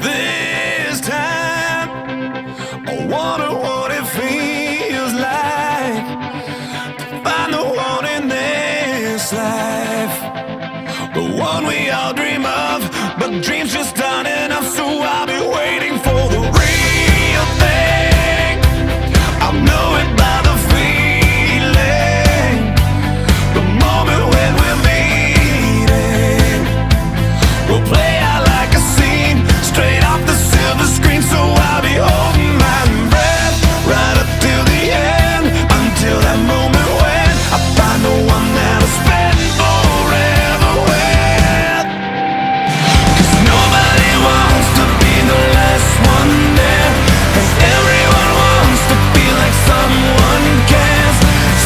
This time, I wonder what it feels like to find the one in this life, the one we all dream of, but dreams just aren't enough. So I'll be waiting for the real thing. I'll know it by the feeling, the moment when we're meeting. We'll play out like a scene straight off the silver screen. So I'll be holding my breath right up till the end, until that moment when I find the one that I'll spend forever with. 'Cause nobody wants to be the last one there, and everyone wants to feel like someone cares,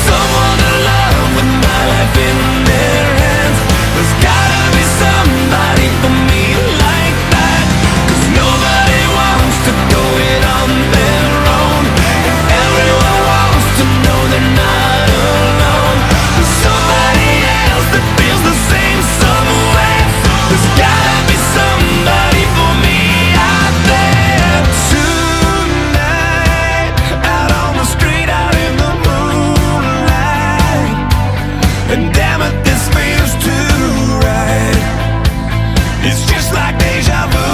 someone to love with my life in their hands. There's gotta be somebody for me like that, 'cause nobody wants to go it on their own, and everyone wants to know they're not alone. There's somebody else that feels the same somewhere. There's gotta be somebody for me out there. Tonight, out on the street, out in the moonlight, and damn it, this feels too right. It's just like deja vu,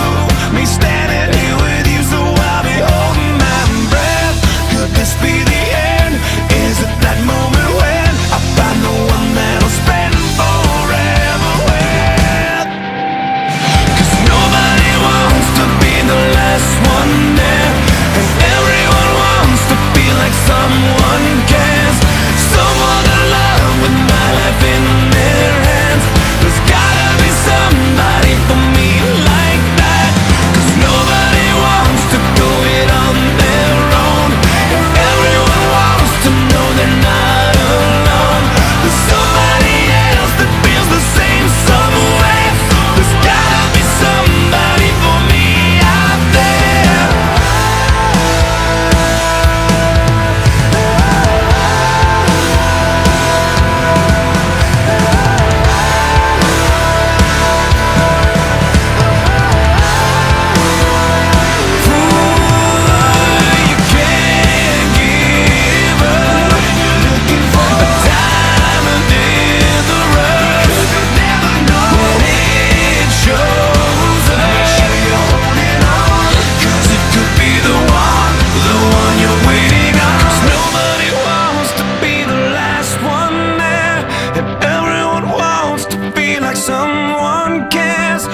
me standing here with you. So I'll be holding my breath. Could this be the end? Is it that moment when I find the one that I'll spend forever with? 'Cause nobody wants to be the last one there, and everyone wants to feel like someone cares, someone to love with my life in their hands. There's gotta be somebody for me like that, 'cause nobody wants to go it on their own, and everyone wants to know they're not alone. There's somebody else that feels the same somewhere. There's gotta be somebody for me out there. You can't give up. A diamond in the rough. When it shows up, make sure you're holding on, 'cause it could be the one you're waiting on. 'Cause nobody wants to be the last one there, and everyone wants to feel like someone cares.